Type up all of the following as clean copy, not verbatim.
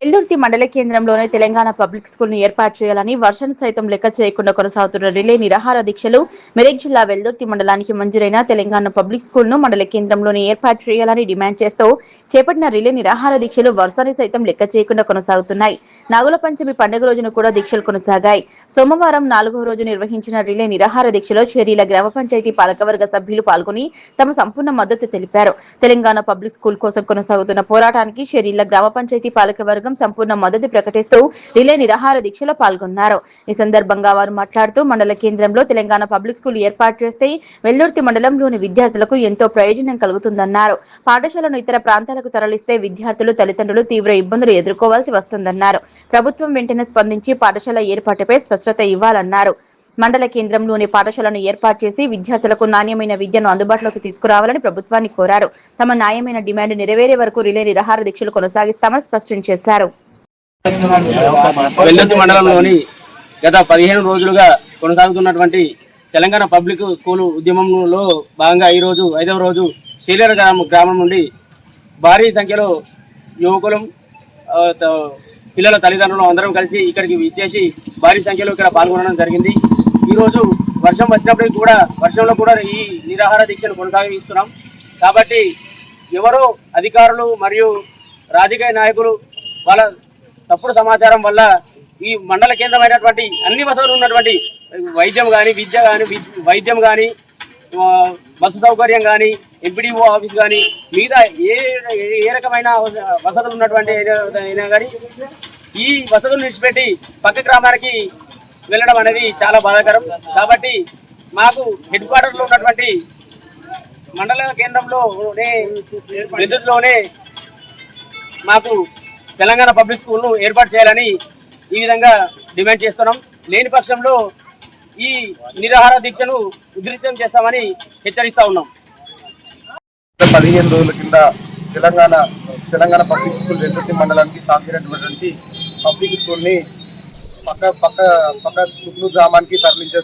వెల్దుర్తి మండల కేంద్రంలోనే Telangana public school ను ఏర్పాటు చేయాలని వర్షం సైతం లెక్క చేయకుండా కొనసాగుతున్న రిలే నిరాహార దీక్షలు మెదక్ జిల్లా వెల్దుర్తి మండలానికి మంజూరైన తెలంగాణ పబ్లిక్ స్కూల్ ను మండల కేంద్రంలోనే ఏర్పాటు చేయాలని డిమాండ్ చేస్తూ చేపట్టిన రిలే నిరాహార దీక్షలు వర్షాన్ని సైతం లెక్క చేయకుండా కొనసాగుతున్నాయి. నాగుల పంచమి పండుగ రోజున కూడా దీక్షలు కొనసాగాయి. సోమవారం 4వ రోజు నిర్వహించిన రిలే నిరాహార దీక్షలో చేరీల గ్రామ పంచాయతీ పాలకవర్గ సభ్యులు పాల్గొని తమ సంపూర్ణ మద్దతు తెలిపారు. తెలంగాణ పబ్లిక్ స్కూల్ కోసం కొనసాగుతున్న పోరాటానికి చేరీల గ్రామ పంచాయతీ పాలకవర్గం సంపూర్ణ మద్దతు ప్రకటిస్తూ రిలే నిరాహార దీక్షలో పాల్గొన్నారు. ఈ సందర్భంగా వారు మాట్లాడుతూ మండల కేంద్రంలో తెలంగాణ పబ్లిక్ స్కూల్ ఏర్పాటు చేస్తే వెల్దుర్తి మండలంలోని విద్యార్థులకు ఎంతో ప్రయోజనం కలుగుతుందన్నారు. పాఠశాలను ఇతర ప్రాంతాలకు తరలిస్తే విద్యార్థులు తల్లిదండ్రులు తీవ్ర ఇబ్బందులు ఎదుర్కోవాల్సి వస్తుందన్నారు. ప్రభుత్వం వెంటనే స్పందించి పాఠశాల ఏర్పాటుపై స్పష్టత ఇవ్వాలన్నారు. మండల కేంద్రంలోని పాఠశాలను ఏర్పాటు చేసి విద్యార్థులకు నాణ్యమైన విద్యను అందుబాటులోకి తీసుకురావాలని ప్రభుత్వాన్ని కోరారు. తమ న్యాయమైన డిమాండ్ నెరవేరే వరకు రిలే నిరాహార దీక్షలు కొనసాగిస్తామని స్పష్టం చేశారు. వెల్దుర్తి మండలంలోని గత 15 రోజులుగా కొనసాగుతున్నటువంటి తెలంగాణ పబ్లిక్ స్కూల్ ఉద్యమంలో భాగంగా ఈ రోజు 5వ రోజు శీలేరు గ్రామం నుండి భారీ సంఖ్యలో యువకులు పిల్లల తల్లిదండ్రులు అందరం కలిసి ఇక్కడికి విచ్చేసి భారీ సంఖ్యలో ఇక్కడ పాల్గొనడం జరిగింది. ఈరోజు వర్షం వచ్చినప్పటికీ కూడా వర్షంలో కూడా ఈ నిరాహార దీక్షను కొనసాగిస్తున్నాం. కాబట్టి ఎవరో అధికారులు మరియు రాజకీయ నాయకులు వాళ్ళ తప్పుడు సమాచారం వల్ల ఈ మండల కేంద్రమైనటువంటి అన్ని వసతులు ఉన్నటువంటి వైద్యం కానీ విద్య కానీ వైద్యం కానీ బస్సు సౌకర్యం కానీ ఎంపీడీఓ ఆఫీస్ కానీ మిగతా ఏ రకమైన వసతులు ఉన్నటువంటి అయినా కానీ ఈ వసతులు విడిచిపెట్టి పక్క గ్రామానికి వెళ్ళడం అనేది చాలా బాధాకరం. కాబట్టి మాకు హెడ్ క్వార్టర్లో ఉన్నటువంటి మండల కేంద్రంలోనే వెల్దుర్తిలోనే మాకు తెలంగాణ పబ్లిక్ స్కూల్ను ఏర్పాటు చేయాలని ఈ విధంగా డిమాండ్ చేస్తున్నాం. లేని పక్షంలో ఈ నిరాహార దీక్షను ఉధృతం చేస్తామని హెచ్చరిస్తా ఉన్నాం. 15 రోజుల కింద తెలంగాణ పబ్లిక్ స్కూల్ వెల్దుర్తి మండలానికి సాగినటువంటి పబ్లిక్ స్కూల్ని పక్క కుక్నూరు గ్రామానికి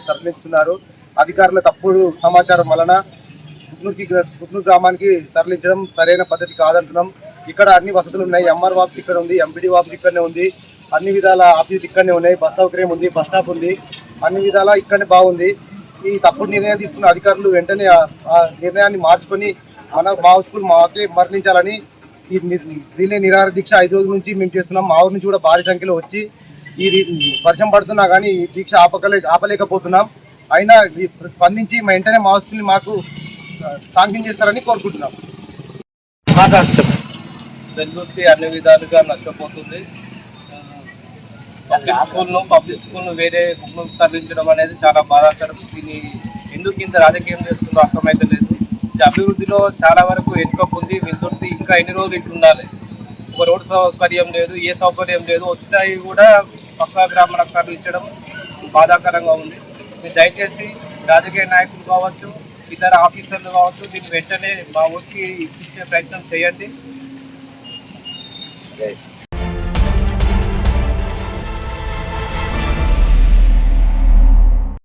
తరలిస్తున్నారు. అధికారుల తప్పుడు సమాచారం వలన కుక్నూరు గ్రామానికి తరలించడం సరైన పద్ధతి కాదంటున్నాం. ఇక్కడ అన్ని వసతులు ఉన్నాయి. ఎంఆర్ ఆఫీస్ ఇక్కడ ఉంది, ఎంపీడీ ఆఫీస్ ఇక్కడనే ఉంది, అన్ని విధాల ఆఫీస్ ఇక్కడనే ఉన్నాయి, బస్ సౌకర్యం ఉంది, బస్ స్టాప్ ఉంది, అన్ని విధాలా ఇక్కడనే బాగుంది. ఈ తప్పుడు నిర్ణయం తీసుకున్న అధికారులు వెంటనే ఆ నిర్ణయాన్ని మార్చుకొని మా స్కూల్ మాకే మరణించాలని ఈ రిలే నిరాహార దీక్ష 5 రోజుల నుంచి మేము చేస్తున్నాం. మా ఊరి నుంచి కూడా భారీ సంఖ్యలో వచ్చి ఈ వర్షం పడుతున్నా కానీ ఈ దీక్ష ఆపలేకపోతున్నాం. అయినా స్పందించి వెంటనే మా స్కూల్ని మాకు శాంక్షన్ చేస్తారని కోరుకుంటున్నాం. వెల్దుర్తి అన్ని విధాలుగా నష్టపోతుంది. పబ్లిక్ స్కూల్ను వేరే గుమ్మకు తరలించడం అనేది చాలా బాధాకరం. దీన్ని ఎందుకు ఇంత రాజకీయం చేస్తుందో అర్థమైతే లేదు. ఇది అభివృద్ధిలో చాలా వరకు వెనుకకు ఉంది. వెల్దుర్తి ఇంకా ఎన్ని రోజులు ఇట్లా ఉండాలి? ఒక రోడ్డు సౌకర్యం లేదు, ఏ సౌకర్యం లేదు. వచ్చినవి కూడా పక్క గ్రామాలకు తరలించడం బాధాకరంగా ఉంది. మీరు దయచేసి రాజకీయ నాయకులు కావచ్చు, ఇతర ఆఫీసర్లు కావచ్చు, దీన్ని వెంటనే మా ఊరికి ఇచ్చే ప్రయత్నం చేయండి.